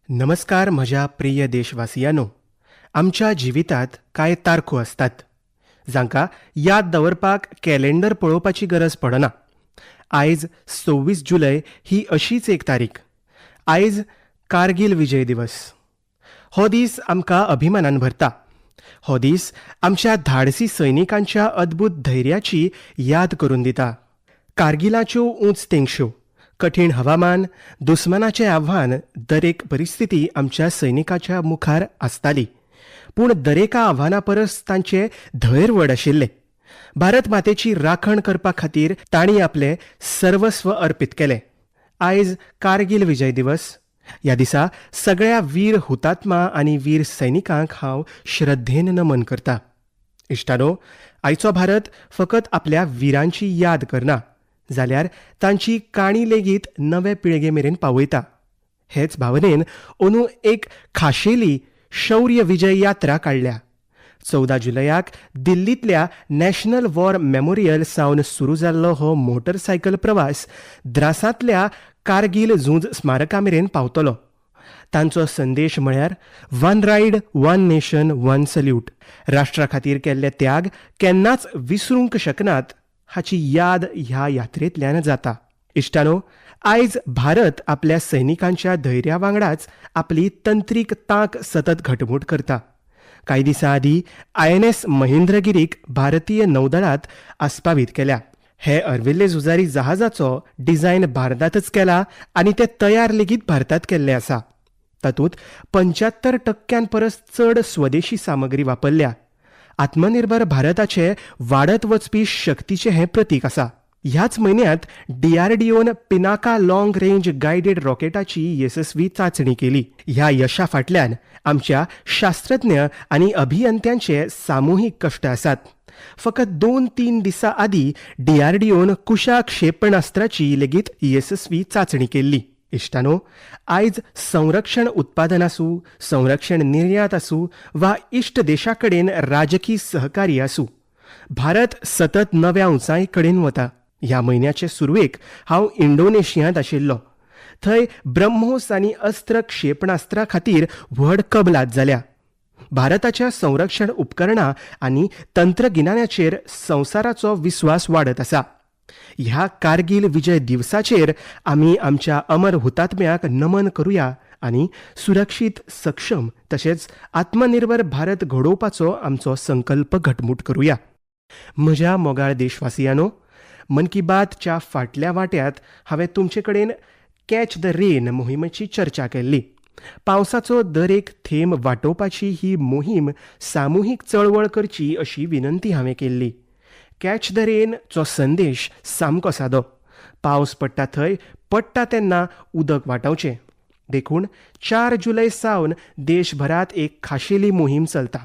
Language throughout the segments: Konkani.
नमस्कार म्हज्या प्रिय देशवासियांनो. आमच्या जिवितात कांय तारखो असतात जांकां याद दवरपाक कॅलेंडर पळोवपाची गरज पडना. आयज 26 जुलय ही अशीच एक तारीख. आयज कारगिल विजय दिवस. हो दीस आमकां अभिमानान भरता. हो दीस आमच्या धाडसी सैनिकांच्या अद्भुत धैर्याची याद करून दिता. कारगिलाच्यो उंच तेंगश्यो, कठीण हवामान, दुस्मनाचें आव्हान, दरेक परिस्थिती आमच्या सैनिकाच्या मुखार आसताली. पूण दरेका आव्हाना परस तांचें धैर्य व्हड आशिल्लें. भारत मातेची राखण करपा खातीर तांणी आपलें सर्वस्व अर्पीत केलें. आयज कारगिल विजय दिवस. ह्या दिसा सगळ्या वीर हुतात्मा आनी वीर सैनिकांक हांव श्रद्धेन नमन करतां. इश्टानो, आयचो भारत फकत आपल्या विरांची याद करना, जाल्यार तांची काणी लेगीत नवे पिळगे मेरेन पावयता. हेच भावनेन अंदू एक खाशेली शौर्य विजय यात्रा काडल्या. 14 जुलयाक दिल्लींतल्या नॅशनल वॉर मेमोरियल सावन सुरू जाल्लो हो मोटरसायकल प्रवास द्रासांतल्या कारगिल झूंज स्मारका मेरेन पावतलो. तांचो संदेश म्हळ्यार one ride, one nation, one salute. राष्ट्रा खातीर केल्ले त्याग केन्नाच विसरूंक शकनात हाची याद ह्या यात्रेंतल्यान जाता. इश्टानो, आयज भारत आपल्या सैनिकांच्या धैर्या वांगडाच आपली तंत्रीक तांक सतत घटमूट करता. कांय दिसां आदीं INS महेंद्रगिरीक भारतीय नौदळांत आस्पावीत केल्या. हे अर्विल्ले झुजारी जहाजाचो डिझायन भारतांतच केला आनी ते तयार लेगीत भारतांत केल्ले आसा. तातूंत 75% परस चड स्वदेशी सामग्री वापरल्या. आत्मनिर्भर भारताचे वाडत वचपी शक्तीचे हें प्रतीक आसा. ह्याच म्हयन्यांत DRDOन पिनाका लाँग रेंज गायडेड रॉकेटाची येसस्वी चांचणी केली. ह्या यशा फाटल्यान आमच्या शास्त्रज्ञ आनी अभियंत्यांचे सामुहीक कश्ट आसात. फकत 2-3 दिसां आदीं DRDOन कुशा क्षेपणास्त्राची लेगीत येसस्वी चांचणी केल्ली. इश्टानो, आयज संरक्षण उत्पादन आसूं, संरक्षण निर्यात आसूं वा इश्ट देशा कडेन राजकी सहकार्य आसूं, भारत सतत नव्या उंचाई कडेन वता. ह्या म्हयन्याचे सुरवेक हांव इंडोनेशियांत आशिल्लो. थंय ब्रह्मोस आनी अस्त्र क्षेपणास्त्रा खातीर व्हड कबलात जाल्या. भारताच्या संरक्षण उपकरणां आनी तंत्रगिन्यानाचेर संवसाराचो विस्वास वाडत आसा. ह्या कारगिल विजय दिवसाचेर आमी आमच्या अमर हुतात्म्याक नमन करुया आनी सुरक्षीत, सक्षम तशेंच आत्मनिर्भर भारत घडोवपाचो आमचो संकल्प घटमूट करुया. म्हज्या मोगाळ देशवासियांनो, मन की बातच्या फाटल्या वाट्यात हांवें तुमचे कडेन कॅच द रेन मोहिमेची चर्चा केल्ली. पावसाचो दरेक थेंब वाटोवपाची ही मोहीम सामुहीक चळवळ करची अशी विनंती हांवें केल्ली. कॅच द रेनचो संदेश सामको सादो. पावस पडटा थंय पडटा तेन्ना उदक वाटोवचें. देखून 4 जुलय सावन देशभरात एक खाशेली मोहीम चलता.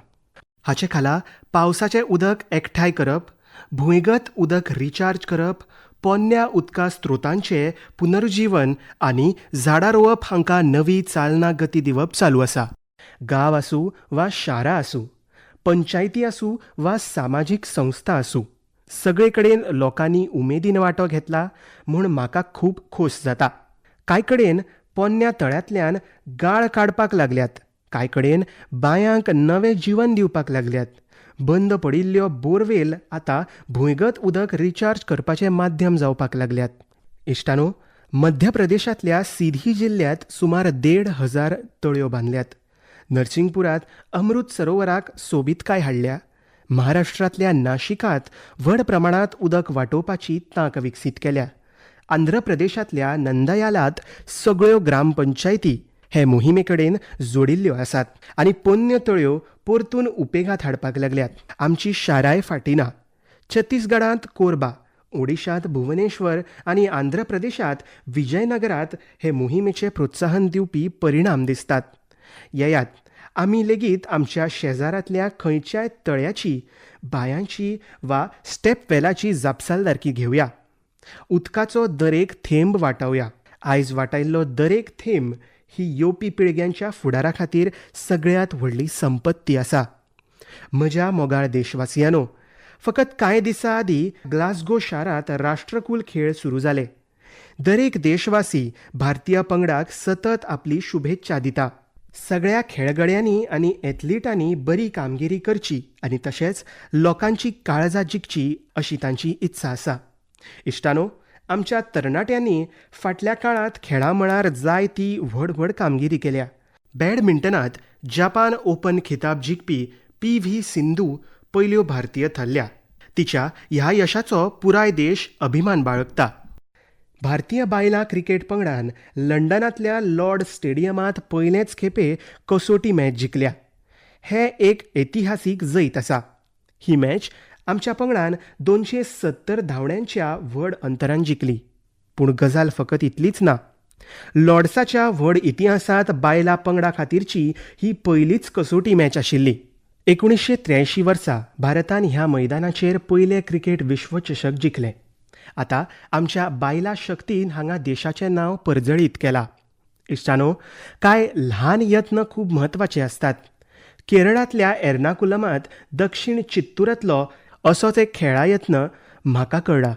हाचे खाला पावसाचें उदक एकठांय करप, भुंयगत उदक रिचार्ज करप, पोन्न्या उदका स्त्रोतांचें पुनरुज्जीवन आनी झाडां रोवप हांकां नवी चालना गती दिवप चालू आसा. गांव आसूं वा शारां आसूं, पंचायती आसूं वा सामाजीक संस्था आसूं, सगळे कडेन लोकांनी उमेदीन वांटो घेतला म्हूण म्हाका खूब खोस जाता. कांय कडेन पोन्न्या तळ्यांतल्यान गाळ काडपाक लागल्यात. कांय कडेन बांयांक नवें जीवन दिवपाक लागल्यात. बंद पडिल्ल्यो बोरवेल आतां भुंयगत उदक रिचार्ज करपाचें माध्यम जावपाक लागल्यात. इश्टानो, मध्य प्रदेशांतल्या सिधी जिल्ल्यांत सुमार 1,500 तळयो बांदल्यात. नरसिंगपुरांत अमृत सरोवराक सोबीतकाय हाडल्या. महाराष्ट्रांतल्या नाशिकांत व्हड प्रमाणांत उदक वाटोवपाची तांक विकसीत केल्या. आंध्र प्रदेशांतल्या नंदयालांत सगळ्यो ग्रामपंचायती हे मोहिमे कडेन जोडिल्ल्यो आसात आनी पोन्न्यो तळयो परतून उपेगांत हाडपाक लागल्यात. आमची शाराय फाटी ना. छत्तीसगडांत कोरबा, ओडिशांत भुवनेश्वर आनी आंध्र प्रदेशांत विजयनगरांत हे मोहिमेचे प्रोत्साहन दिवपी परिणाम दिसतात. येयात, आमी लेगीत आमच्या शेजारांतल्या खंयच्याय तळ्याची, बांयांची वा स्टेपवेलाची जापसालदारकी घेवया. उदकाचो दरेक थेंब वाटावया. आयज वाटायल्लो दरेक थेंब ही येवपी पिळग्यांच्या फुडारा खातीर सगळ्यांत व्हडली संपत्ती आसा. म्हज्या मोगाळ देशवासियांनो, फकत कांय दिसां आदीं ग्लासगो शारांत राष्ट्रकुल खेळ सुरू जाले. दरेक देशवासी भारतीय पंगडाक सतत आपली शुभेच्छा दिता. सगळ्या खेळगड्यांनी आनी एथलीटांनी बरी कामगिरी करची आनी तशेंच लोकांची काळजां जिखची अशी तांची इत्सा आसा. इश्टानो, आमच्या तरणाट्यांनी फाटल्या काळांत खेळां मळार जायती व्हड व्हड कामगिरी केल्या. बॅडमिंटनांत जपान ओपन खिताब जिखपी PV सिंधू पयल्यो भारतीय थारल्या. तिच्या ह्या यशाचो पुराय देश अभिमान बाळगता. भारतीय बायलां क्रिकेट पंगडान लंडनांतल्या लॉर्ड स्टेडियमांत पयलेच खेपे कसोटी मॅच जिखल्या. हें एक ऐतिहासीक जैत आसा. ही मॅच आमच्या पंगडान 270 धांवड्यांच्या व्हड अंतरान जिखली. पूण गजाल फकत इतलीच ना. लॉर्ड्साच्या व्हड इतिहासांत बायलां पंगडा खातीरची ही पयलीच कसोटी मॅच आशिल्ली. 1983 वर्सा भारतान ह्या मैदानाचेर पयले क्रिकेट विश्वचषक जिखले. आतां आमच्या बायलां शक्तीन हांगा देशाचें नांव परजळीत केलां. इश्टानो, कांय ल्हान यत्न खूब म्हत्वाचे आसतात. केरळांतल्या एर्नाकुलमांत दक्षिण चित्तूरांतलो असोच एक खेळा यत्न म्हाका कळ्ळा.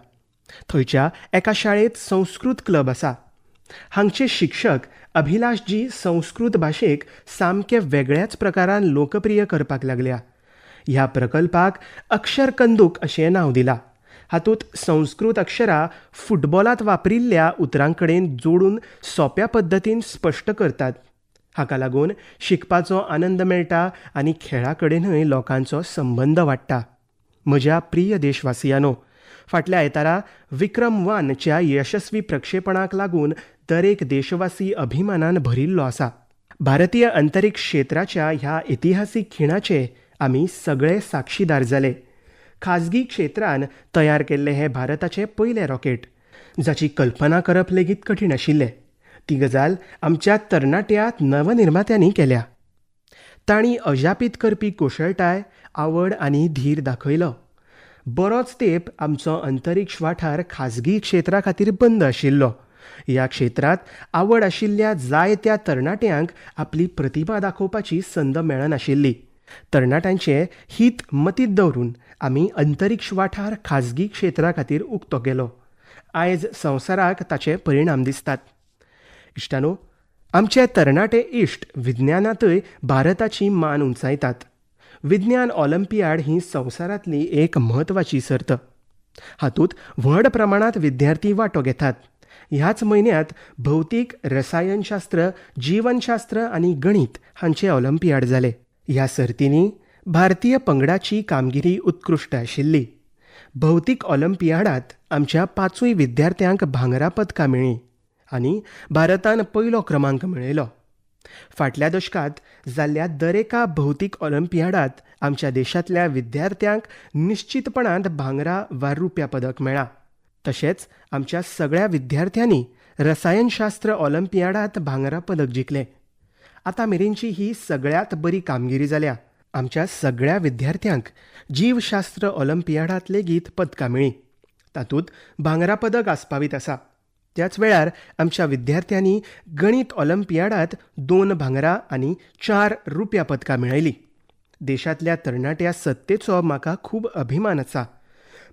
थंयच्या एका शाळेंत संस्कृत क्लब आसा. हांगचे शिक्षक अभिलाषजी संस्कृत भाशेक सामके वेगळ्याच प्रकारान लोकप्रिय करपाक लागल्या. ह्या प्रकल्पाक अक्षर कंदूक अशें नांव दिलां. हातूंत संस्कृत अक्षरां फुटबॉलांत वापरिल्ल्या उतरां कडेन जोडून सोंप्या पद्दतीन स्पश्ट करतात. हाका लागून शिकपाचो आनंद मेळटा आनी खेळा कडेनय लोकांचो संबंद वाडटा. म्हज्या प्रिय देशवासियांनो, फाटल्या आयतारा विक्रम-1 च्या यशस्वी प्रक्षेपणाक लागून दरेक देशवासी अभिमानान भरिल्लो आसा. भारतीय अंतरीक्ष क्षेत्राच्या ह्या इतिहासीक खिणाचे आमी सगळे साक्षीदार जाले. खाजगी क्षेत्रान तयार केल्ले हे भारताचे पयले रॉकेट, जाची कल्पना करप लेगीत कठीण आशिल्लें. ती गजाल आमच्या तरणाट्या नवनिर्मात्यांनी केल्या. तांणी अजापीत करपी कुशळटाय, आवड आनी धीर दाखयलो. बरोच तेंप आमचो अंतरीक्ष वाठार खाजगी क्षेत्रा खातीर बंद आशिल्लो. ह्या क्षेत्रांत आवड आशिल्ल्या जायत्या तरणाट्यांक आपली प्रतिभा दाखोवपाची संद मेळनाशिल्ली. तरणाट्यांचें हित मतींत दवरून आमी अंतरीक्ष वाठार खाजगी क्षेत्रा खातीर उक्तो केलो. आयज संवसाराक ताचे परिणाम दिसतात. इश्टानो, आमचे तरणाटे इश्ट विज्ञानांतय भारताची मान उंचायतात. विज्ञान ऑलिंपियाड ही संवसारांतली एक म्हत्वाची सर्त. हातूंत व्हड प्रमाणांत विद्यार्थी वांटो घेतात. ह्याच म्हयन्यांत भौतीक, रसायनशास्त्र, जीवनशास्त्र आनी गणित हांचे ऑलिंपियाड जाले. ह्या सर्तींनी भारतीय पंगडाची कामगिरी उत्कृश्ट आशिल्ली. भौतीक ऑलिंपियाडांत आमच्या 5 विद्यार्थ्यांक भांगरा पदकां मेळ्ळीं आनी भारतान पयलो क्रमांक मेळयलो. फाटल्या दशकांत जाल्ल्या दरेका भौतीक ऑलिंपियाडांत आमच्या देशांतल्या विद्यार्थ्यांक निश्चितपणांत भांगरा वा रुप्या पदक मेळ्ळां. तशेंच आमच्या सगळ्या विद्यार्थ्यांनी रसायनशास्त्र ऑलिंपियाडांत भांगरा पदक जिखलें. आतां मेरेनची ही सगळ्यांत बरी कामगिरी जाल्या. आमच्या सगळ्या विद्यार्थ्यांक जीवशास्त्र ऑलिंपियाडांत लेगीत पदकां मेळ्ळीं. तातूंत भांगरा पदक आस्पावीत आसा. त्याच वेळार आमच्या विद्यार्थ्यांनी गणित ऑलिंपियाडांत 2 भांगरा आनी 4 रुप्या पदकां मेळयलीं. देशांतल्या तरणाट्या सत्तेचो म्हाका खूब अभिमान आसा.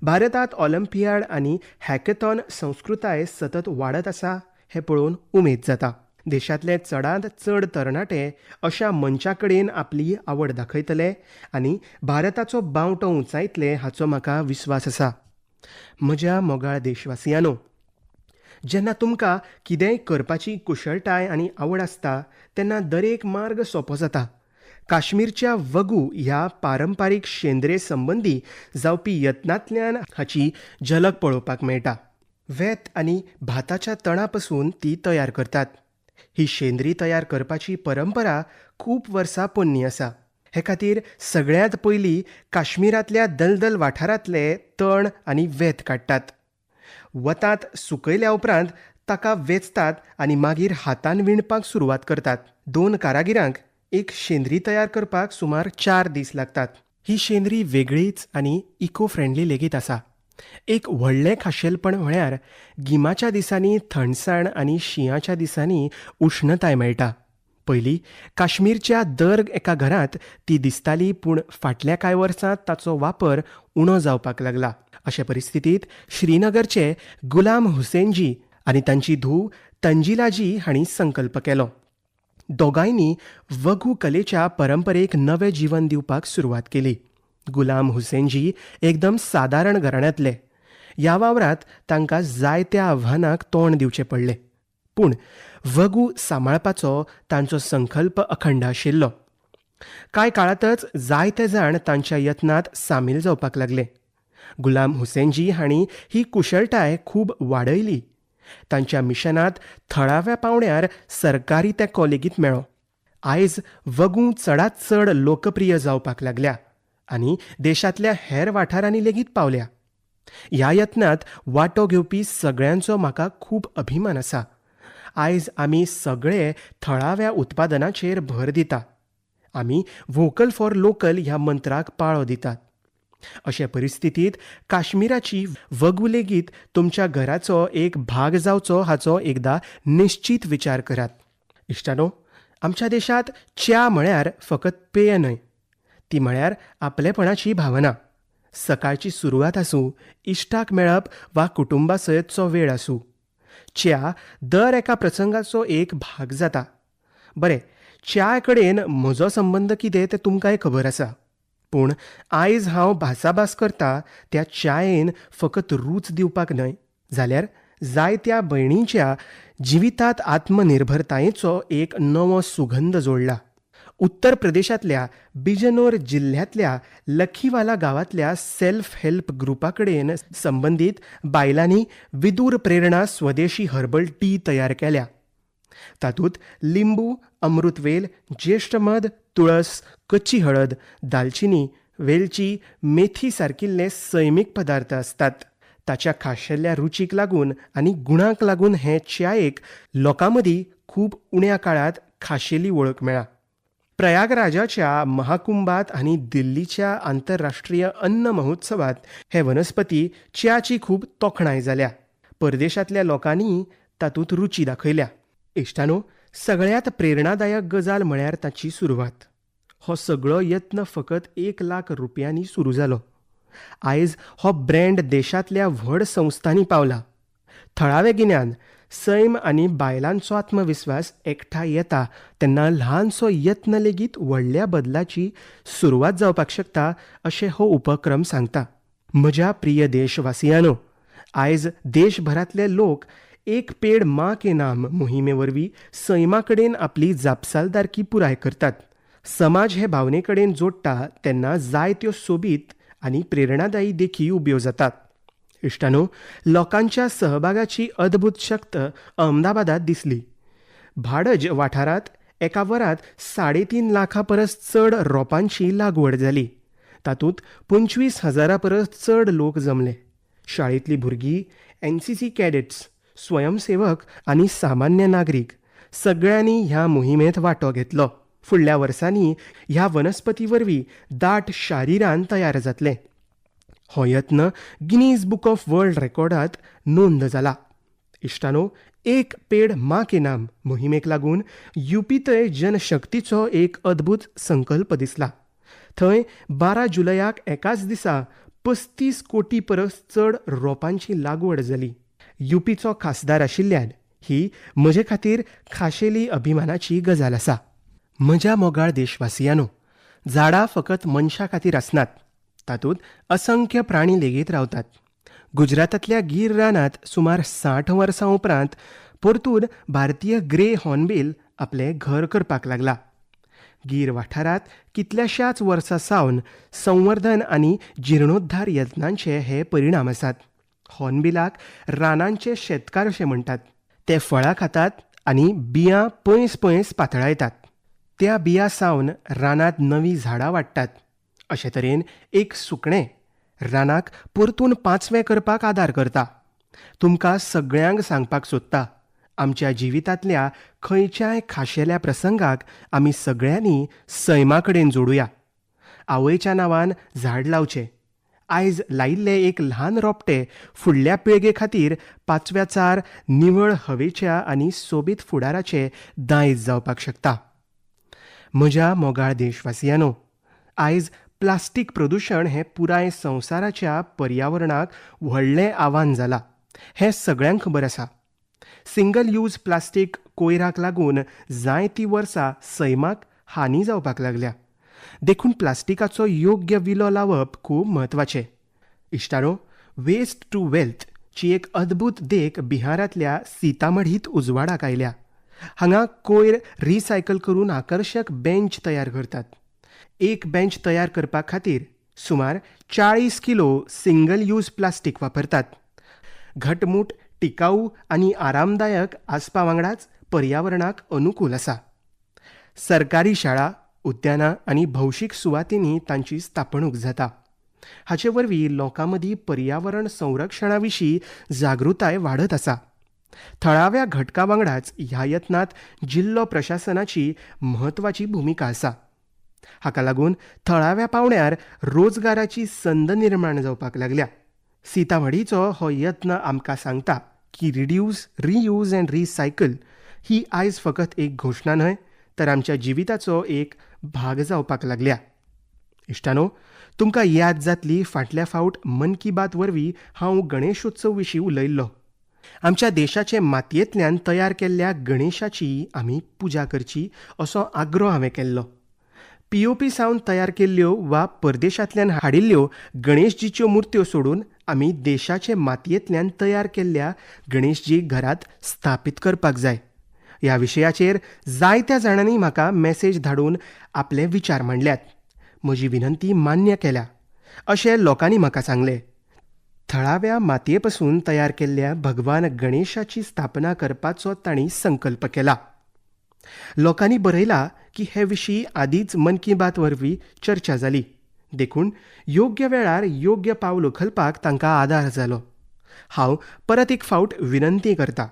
भारतांत ऑलिंपियाड आनी हॅकेथॉन संस्कृताय सतत वाडत आसा हें पळोवन उमेद जाता. देशांतले चडांत चड तरणाटे अशा मंचा कडेन आपली आवड दाखयतले आनी भारताचो बावटो उंचायतले हाचो म्हाका विस्वास आसा. म्हज्या मोगाळ देशवासियांनो, जेन्ना तुमकां कितेंय करपाची कुशळटाय आनी आवड आसता तेन्ना दरेक मार्ग सोंपो जाता. काश्मीरच्या वगू ह्या पारंपारीक शेंद्रे संबंदी जावपी यत्नांतल्यान हाची झलक पळोवपाक मेळटा. वेत आनी भाताच्या तणा पसून ती तयार करतात. ही शेंद्री तयार करपाची परंपरा खूब वर्सां पोन्नी आसा. हे खातीर सगळ्यांत पयलीं काश्मीरांतल्या दलदल वाठारांतले तण आनी वेत काडटात. वतांत सुकयल्या उपरांत ताका वेचतात आनी मागीर हातान विणपाक सुरवात करतात. 2 कारागिरांक एक शेंद्री तयार करपाक सुमार 4 दीस लागतात. ही शेंद्री वेगळीच आनी इको फ्रेंडली लेगीत आसा. एक व्हडलें खाशेलपण म्हळ्यार गिमाच्या दिसांनी थंडसाण आनी शिंयाच्या दिसांनी उश्णताय मेळटा. पयलीं काश्मीरच्या दर एका घरांत ती दिसताली, पूण फाटल्या कांय वर्सांत ताचो वापर उणो जावपाक लागला. अशे परिस्थितींत श्रीनगरचे गुलाम हुसेनजी आनी तांची धूव तंजिलाजी हांणी संकल्प केलो. दोगांयनी वगू कलेच्या परंपरेक नवें जीवन दिवपाक सुरवात केली. गुलाम हुसेनजी एकदम सादारण घराण्यांतले. ह्या वावरांत तांकां जायत्या आव्हानांक तोंड दिवचें पडलें. पूण वगू सांबाळपाचो तांचो संकल्प अखंड आशिल्लो. कांय काळांतच जायते जाण तांच्या यत्नांत सामील जावपाक लागले. गुलाम हुसेनजी हांणी ही कुशळटाय खूब वाडयली. तांच्या मिशनांत थळाव्या पावंड्यार सरकारी तेंको लेगीत मेळ्ळो. आयज वगू चडांत चड लोकप्रिय जावपाक लागल्या आनी देशांतल्या हेर वाठारांनी लेगीत पावल्या. ह्या यत्नांत वांटो घेवपी सगळ्यांचो म्हाका खूब अभिमान आसा. आयज आमी सगळे थळाव्या उत्पादनाचेर भर दिता. आमी व्होकल फॉर लोकल ह्या मंत्राक पाळो दितात. अशे परिस्थितींत काश्मीराची वगू लेगीत तुमच्या घराचो एक भाग जावचो हाचो एकदां निश्चीत विचार करात. इश्टानो, आमच्या देशांत च्या म्हळ्यार फकत पेय न्हय, ती म्हळ्यार आपलेपणाची भावना. सकाळची सुरवात आसूं, इश्टाक मेळप वा कुटुंबा सयतचो वेळ आसूं, च्या दर एका प्रसंगाचो एक भाग जाता. बरें, च्या कडेन म्हजो संबंद कितें तें तुमकांय खबर आसा. पूण आयज हांव भासाभास करता त्या च्यायेन फकत रूच दिवपाक न्हय, जाल्यार जायत्या भयणींच्या जिवितांत आत्मनिर्भरतायेचो एक नवो सुगंध जोडला. उत्तर प्रदेशांतल्या बिजनोर जिल्ल्यांतल्या लखीवाला गांवांतल्या सेल्फ हेल्प ग्रुपा कडेन संबंदीत बायलांनी विदूर प्रेरणा स्वदेशी हर्बल टी तयार केल्या. तातूंत लिंबू, अमृतवेल, ज्येष्ठ मध, तुळस, कच्ची हळद, दालचिनी, वेलची, मेथी सारकिल्ले सैमीक पदार्थ आसतात. ताच्या खाशेल्या रुचीक लागून आनी गुणांक लागून हे च्यायेक लोकां मदीं खूब उण्या काळात खाशेली वळख मेळ्ळा. प्रयागराजाच्या महाकुंभात आनी दिल्लीच्या आंतरराष्ट्रीय अन्न महोत्सवात हे वनस्पती च्याची खूब तोखणाय जाल्या. परदेशांतल्या लोकांनी तातूंत रुची दाखयल्या. इश्टानो, सगळ्यांत प्रेरणादायक गजाल म्हळ्यार ताची सुरवात. हो सगळो यत्न फकत 1 लाख रुपयांनी सुरू जालो. आयज हो ब्रँड देशांतल्या व्हड संस्थांनी पावला. थळावें गिन्यान, सैम आनी बायलांचो आत्मविस्वास एकठांय येता तेन्ना ल्हानसो यत्न लेगीत व्हडल्या बदलाची सुरवात जावपाक शकता अशें हो उपक्रम सांगता. म्हज्या प्रिय देशवासियांनो, आयज देशभरांतले लोक एक पेड माँ के नाम मोहिमे वरवीं सैमा कडेन आपली जापसालदारकी पुराय करतात. समाज हे भावने कडेन जोडटा तेन्ना जायत्यो सोबीत आनी प्रेरणादायी देखी उब्यो जातात. इश्टानो, लोकांच्या सहभागाची अद्भुत शक्त अहमदाबादात दिसली. भाडज वाठारांत एका वरात 3.5 लाखा परस चड रोपांची लागवड जाली. तातूंत 25,000 परस चड लोक जमले. शाळेंतलीं भुरगीं, NCC कॅडेट्स, स्वयंसेवक आनी सामान्य नागरीक सगळ्यांनी ह्या मोहिमेंत वांटो घेतलो. फुडल्या वर्सांनी ह्या वनस्पती वरवीं दाट शारिरान तयार जातले. हो यत्न गिनीज बूक ऑफ वर्ल्ड रेकॉर्डांत नोंद जाला. इश्टानो, एक पेड माँ के नाम मोहिमेक लागून UPतय जनशक्तीचो एक अद्भुत संकल्प दिसला. थंय 12 जुलयाक एकाच दिसा 35 कोटी परस चड रोपांची लागवड जाली. UPचो खासदार आशिल्ल्यान ही म्हजे खातीर खाशेली अभिमानाची गजाल आसा. म्हज्या मोगाळ देशवासियांनो, झाडां फकत मनशां खातीर आसनात, तातूंत असंख्य प्राणी लेगीत रावतात. गुजरातांतल्या गीर रानांत सुमार 60 वर्सां उपरांत परतून भारतीय ग्रे हॉर्नबिल आपलें घर करपाक लागला. गीर वाठारांत कितल्याशाच वर्सां सावन संवर्धन आनी जिर्णोद्धार यत्नांचे हे परिणाम आसात. हॉर्नबिलाक रानांचे शेतकार अशें म्हणटात. ते फळां खातात आनी बियां पयस पयस पातळायतात. त्या बियां सावन रानांत नवीं झाडां वाडटात. अशे तरेन एक सुकणें रानाक परतून पांचवें करपाक आदार करता. तुमकां सगळ्यांक सांगपाक सोदता, आमच्या जिवितांतल्या खंयच्याय खाशेल्या प्रसंगाक आमी सगळ्यांनी सैमा कडेन जोडुया. आवयच्या नांवान झाड लावचें. आयज लायिल्लें एक ल्हान रोपटें फुडल्या पिळगे खातीर 5व्या निवळ हवेच्या आनी सोबीत फुडाराचें दायज जावपाक शकता. म्हज्या मोगाळ देशवासियांनो, आयज प्लास्टीक प्रदूशण हें पुराय संवसाराच्या पर्यावरणाक व्हडलें आव्हान जालां. हें सगळ्यांक खबर आसा. सिंगल यूज प्लास्टीक कोयराक लागून जायतीं वर्सां सैमाक हानी जावपाक लागल्या. देखून प्लास्टिकाचो योग्य विलो लावप खूब म्हत्वाचें. इश्टारो, वेस्ट टू वेल्थ ची एक अद्भुत देख बिहारांतल्या सीतामढीत उजवाडाक आयल्या. हांगा कोयर रिसायकल करून आकर्शक बेंच तयार करतात. एक बेंच तयार करपा खातीर सुमार 40 किलो सिंगल यूज प्लास्टीक वापरतात. घटमूट, टिकाऊ आनी आरामदायक आसपा वांगडाच पर्यावरणाक अनुकूल आसा. सरकारी शाळा, उद्यानां आनी भौशीक सुवातींनी तांची स्थापणूक जाता. हाचे वरवीं लोकां मदीं पर्यावरण संरक्षणा विशीं जागृताय वाडत आसा. थळाव्या घटकां वांगडाच ह्या यत्नांत जिल्लो प्रशासनाची म्हत्वाची भुमिका आसा. हाका लागून थळाव्या पावंड्यार रोजगाराची संद निर्माण जावपाक लागल्या. सीतामढीचो हो यत्न आमकां सांगता की रिड्यूस, रियूज अँड रिसायकल ही आयज फकत एक घोशणा न्हय, तर आमच्या जिविताचो एक भाग जावपाक लागल्या. इश्टानो, तुमकां याद जातली फाटल्या फावट मन की बात वरवीं हांव गणेशोत्सव विशीं उलयल्लो. आमच्या देशाचे मातयेंतल्यान तयार केल्ल्या गणेशाची आमी पुजा करची असो आग्रो हांवें केल्लो. पीओपी सावन तयार केल्ल्यो वा परदेशांतल्यान हाडिल्ल्यो गणेशजीच्यो मुर्त्यो सोडून आमी देशाचे मातयेंतल्यान तयार केल्ल्या गणेशजी घरांत स्थापीत करपाक जाय. ह्या विशयाचेर जायत्या जाणांनी म्हाका मॅसेज धाडून आपले विचार मांडल्यात. म्हजी विनंती मान्य केल्या अशें लोकांनी म्हाका सांगलें. थळाव्या मातये पसून तयार केल्ल्या भगवान गणेशाची स्थापना करपाचो तांणी संकल्प केला. लोकांनी बरयला की हे विशीं आदींच मन की बात वरवीं चर्चा जाली. देखून योग्य वेळार योग्य पावल उखलपाक तांकां आदार जालो. हांव परत एक फावट विनंती करतां,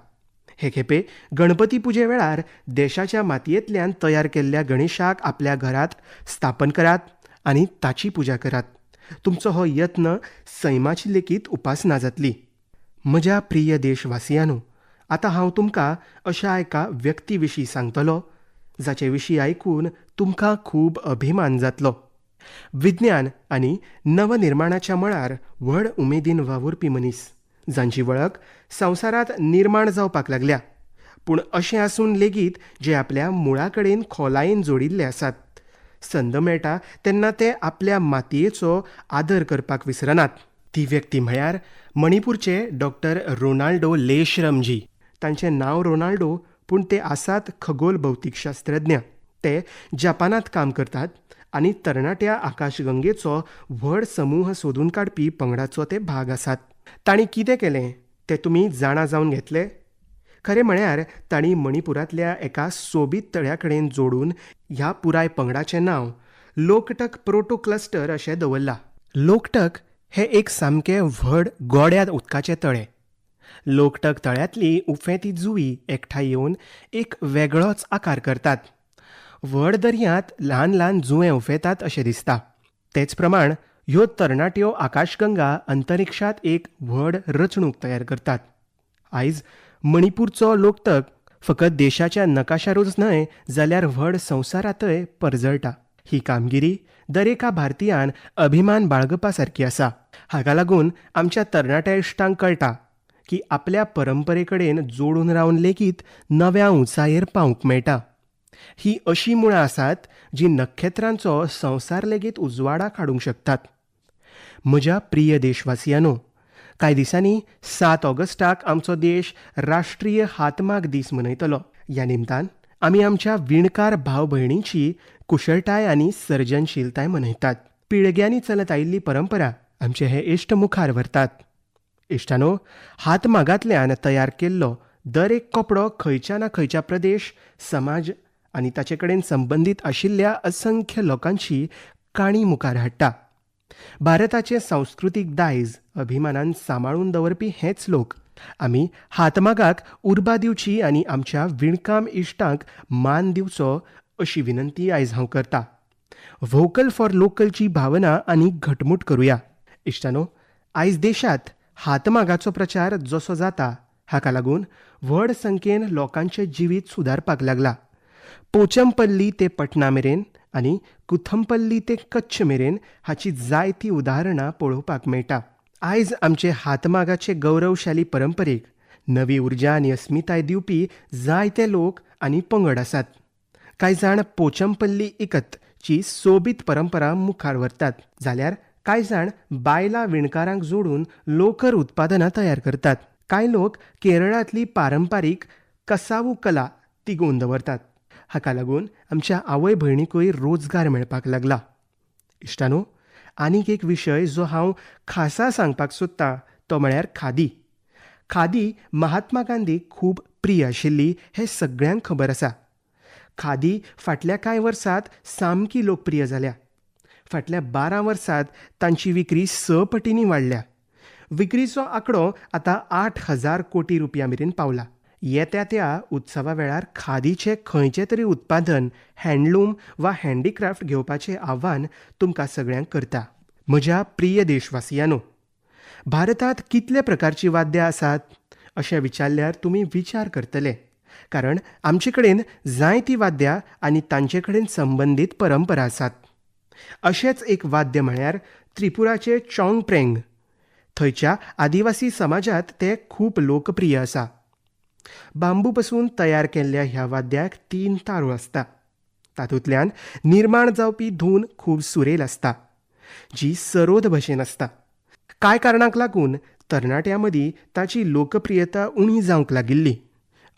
हे खेपे गणपती पुजे वेळार देशाच्या मातयेंतल्यान तयार केल्ल्या गणेशाक आपल्या घरांत स्थापन करात आनी ताची पुजा करात. तुमचो हो यत्न सैमाची लेगीत उपासना जातली. म्हज्या प्रिय देशवासियांनो, आतां हांव तुमकां अशा एका व्यक्ती विशीं सांगतलों जाचे विशीं आयकून तुमकां खूब अभिमान जातलो. विज्ञान आनी नवनिर्माणाच्या मळार व्हड उमेदीन वावुरपी मनीस, जांची वळख संवसारांत निर्माण जावपाक लागल्या, पूण अशें आसून लेगीत जे आपल्या मुळा कडेन खोलायेन जोडिल्ले आसात. संद मेळटा तेन्ना ते आपल्या मातयेचो आदर करपाक विसरनात. ती व्यक्ती म्हळ्यार मणिपूरचे डॉक्टर रोनाल्डो लेशरमजी. तांचें नांव रोनाल्डो, पूण ते आसात खगोल भौतीकशास्त्रज्ञ. ते जपानांत काम करतात आनी तरणाट्या आकाशगंगेचो व्हड समूह सोदून काडपी पंगडाचो ते भाग आसात. तांणी कितें केलें तें तुमी जाणा जावन घेतले. खरें म्हळ्यार तांणी मणिपुरांतल्या एका सोबीत तळ्या कडेन जोडून ह्या पुराय पंगडाचें नांव लोकटक प्रोटो क्लस्टर अशें दवरलां. लोकटक हें एक सामकें व्हड गोड्या उदकाचें तळें. लोकटक तळ्यांतलीं उफेंती जुंवी एकठांय येवन एक वेगळोच आकार करतात. व्हड दर्यांत ल्हान ल्हान जुंवे उफेतात अशें दिसता. तेच प्रमाण ह्यो तरणाट्यो आकाशगंगा अंतरिक्षांत एक व्हड रचणूक तयार करतात. आयज मणिपूरचो लोकटक फकत देशाच्या नकाशारूच न्हय जाल्यार व्हड संवसारांतय परजळटा. ही कामगिरी दरेका भारतीयान अभिमान बाळगपा सारकी आसा. हाका लागून आमच्या तरणाट्या इश्टांक कळटा की आपल्या परंपरे कडेन जोडून रावन लेगीत नव्या उंचायेर पावंक मेळटा. ही अशीं मुळां आसात जी नखेत्रांचो संवसार लेगीत उजवाडाक हाडूंक शकतात. म्हज्या प्रिय देशवासियांनो, कांय दिसांनी 7 ऑगस्टाक आमचो देश राष्ट्रीय हातमाग दीस मनयतलो. ह्या निमतान आमी आमच्या विणकार भाव भयणींची कुशळटाय आनी सर्जनशीलताय मनयतात. पिळग्यांनी चलत आयिल्ली परंपरा आमचे हे इश्ट मुखार व्हरतात. इश्टानो, हातमागांतल्यान तयार केल्लो दर एक कपडो खंयच्या ना खंयच्या प्रदेश, समाज आनी ताचे कडेन संबंदीत आशिल्ल्या असंख्य लोकांची काणी मुखार हाडटा. भारताचे सांस्कृतीक दायज अभिमानान सांबाळून दवरपी हेच लोक. आमी हातमागाक उर्बा दिवची आनी आमच्या विणकाम इश्टांक मान दिवचो अशी विनंती आयज हांव करतां. व्होकल फॉर लोकलची भावना आनी घटमूट करुया. इश्टानो, आयज देशांत हातमागाचो प्रचार जसो जाता हाका लागून व्हड संख्येन लोकांचें जिवीत सुदारपाक लागलां. पोचमपल्ली ते पटना मेरेन आनी कुथमपल्ली ते कच्छ मेरेन हाची जायतीं उदाहरणां पळोवपाक मेळटा. आयज आमचे हातमागाचे गौरवशाली परंपरेक नवी उर्जा आनी अस्मिताय दिवपी जायते लोक आनी पंगड आसात. कांय जाण पोचमपल्ली इकत ची सोबीत परंपरा मुखार व्हरतात, जाल्यार कांय जाण बायलां विणकारांक जोडून लोकर उत्पादनां तयार करतात. कांय लोक केरळांतली पारंपारीक कसावू कला तिगोवन दवरतात. हाका लागून आमच्या आवय भयणीकूय रोजगार मेळपाक लागला. इश्टानो, आनीक एक विशय जो हांव खासा सांगपाक सोदतां तो म्हळ्यार खादी. खादी महात्मा गांधीक खूब प्रिय आशिल्ली हें सगळ्यांक खबर आसा. खादी फाटल्या कांय वर्सांत सामकी लोकप्रिय जाल्या. फाटल्या 12 वर्सांत तांची विक्री 6 पटींनी वाडल्या. विक्रीचो आंकडो आतां 8,000 कोटी रुपयां मेरेन पावला. येत्या त्या उत्सवा वेळार खादीचें खंयचें तरी उत्पादन, हँडलूम वा हँडीक्राफ्ट घेवपाचें आव्हान तुमकां सगळ्यांक करता. म्हज्या प्रिय देशवासियांनो, भारतांत कितले प्रकारची वाद्यां आसात अशें विचारल्यार तुमी विचार करतले, कारण आमचे कडेन जायतीं वाद्यां आनी तांचे कडेन संबंदीत परंपरा आसात. अशेंच एक वाद्य म्हळ्यार त्रिपुराचें चोंगप्रेंग. थंयच्या आदिवासी समाजांत तें खूब लोकप्रिय आसा. बांबू पासून तयार केल्ल्या ह्या वाद्याक 3 तारू आसता. तातूंतल्यान निर्माण जावपी धून खूब सुरेल आसता, जी सरोद भशेन आसता. कांय कारणांक लागून तरणाट्यां मदीं ताची लोकप्रियता उणी जावंक लागिल्ली.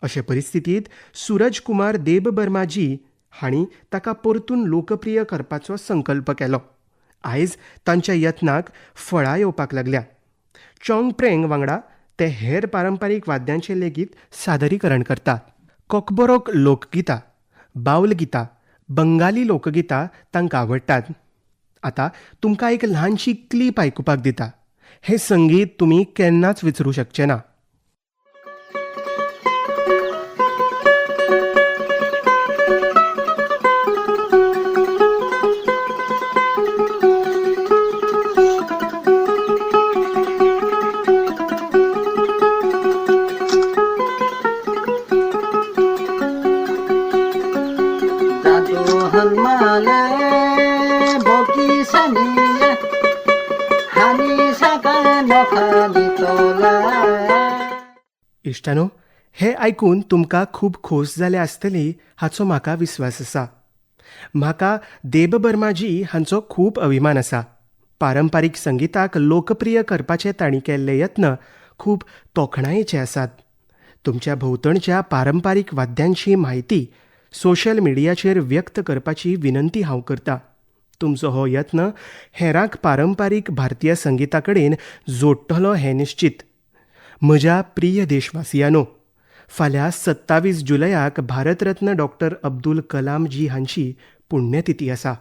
अशे परिस्थितींत सूरज कुमार देबबर्माजी हांणी ताका परतून लोकप्रिय करपाचो संकल्प केलो. आयज तांच्या यत्नाक फळां येवपाक लागल्या. चोंगप्रेंग वांगडा ते हेर पारंपारीक वाद्यांचें लेगीत सादरीकरण करतात. कोकबोरोक लोकगितां, बाऊल गितां, बंगाली लोकगितां तांकां आवडटात. आतां तुमकां एक ल्हानशी क्लिप आयकुपाक दिता. हें संगीत तुमी केन्नाच विसरूं शकचे ना. इश्टानो, हें आयकून तुमकां खूब खोस जाले आसतली हाचो म्हाका विस्वास आसा. म्हाका देबबर्माजी हांचो खूब अभिमान आसा. पारंपारीक संगिताक लोकप्रिय करपाचे तांणी केल्ले यत्न खूब तोखणायेचे आसात. तुमच्या भोंवतणच्या पारंपारीक वाद्यांची म्हायती सोशल मिडियाचेर व्यक्त करपाची विनंती हांव करतां. तुमचो हो यत्न हेरांक पारंपारीक भारतीय संगिता कडेन जोडटलो हें निश्चित. म्हज्या प्रिय देशवासियांनो, फाल्यां 27 जुलयाक भारतरत्न डॉ. अब्दुल कलाम जी हांची पुण्यतिथी आसा.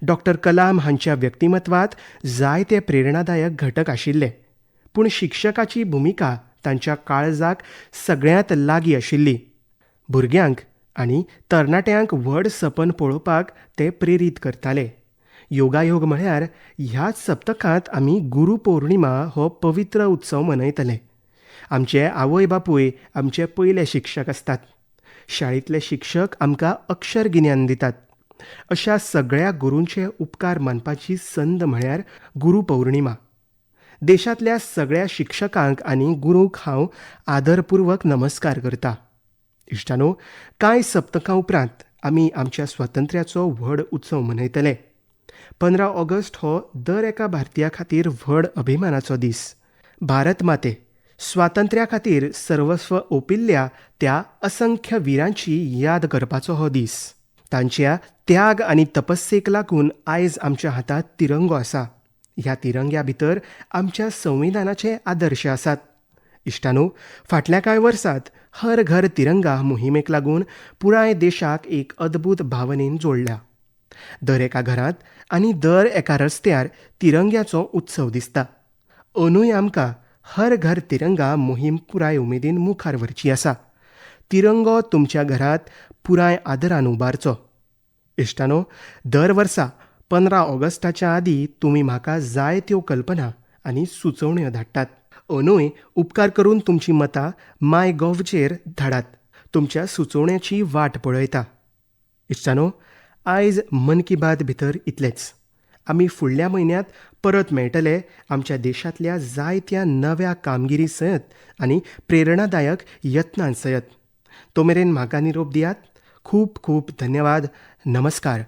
डॉ. कलाम हांच्या व्यक्तिमत्वांत जायते प्रेरणादायक घटक आशिल्ले, पूण शिक्षकाची भुमिका तांच्या काळजाक सगळ्यांत लागीं आशिल्ली. भुरग्यांक आनी तरणाट्यांक व्हड सपन पळोवपाक ते प्रेरीत करताले. योगायोग म्हळ्यार ह्याच सप्तकांत आमी गुरू पौर्णिमा हो पवित्र उत्सव मनयतले. आमचे आवय बापूय आमचे पयले शिक्षक आसतात. शाळेंतले शिक्षक आमकां अक्षर गिन्यान दितात. अशा सगळ्या गुरूंचे उपकार मानपाची संद म्हळ्यार गुरू पौर्णिमा. देशांतल्या सगळ्या शिक्षकांक आनी गुरूंक हांव आदरपूर्वक नमस्कार करतां. इश्टानो, कांय सप्तकां उपरांत आमी आमच्या स्वातंत्र्याचो व्हड उत्सव मनयतले. 15 ऑगस्ट हो दर एका भारतीया खातीर व्हड अभिमानाचो दीस. भारत माते स्वातंत्र्या खातीर सर्वस्व ओंपिल्ल्या त्या असंख्य विरांची याद करपाचो हो दीस. तांच्या त्याग आनी तपस्सेक लागून आयज आमच्या हातांत तिरंगो आसा. ह्या तिरंग्या भितर आमच्या संविधानाचे आदर्श आसात. इश्टानो, फाटल्या कांय वर्सांत हर घर तिरंगा मोहिमेक लागून पुराय देशाक एक अद्भुत भावनेन जोडल्या. दर एका घरांत आनी दर एका रस्त्यार तिरंग्याचो उत्सव दिसता. अंदूय आमकां हर घर तिरंगा मोहीम पुराय उमेदीन मुखार व्हरची आसा. तिरंगो तुमच्या घरांत पुराय आदरान उबारचो. इश्टानो, दर वर्सा 15 ऑगस्टाच्या आदीं तुमी म्हाका जायत्यो कल्पना आनी सुचोवण्यो धाडटात. अंदूय उपकार करून तुमची मतां MyGovचेर धाडात. तुमच्या सुचोवण्याची वाट पळयता. इश्टानो, आयज मन की बात भितर इतलेंच. आमी फुडल्या म्हयन्यांत परत मेळटले आमच्या देशांतल्या जायत्या नव्या कामगिरी सयत आनी प्रेरणादायक यत्नां सयत. तो मेरेन म्हाका निरोप दियात. खूब खूब धन्यवाद. नमस्कार.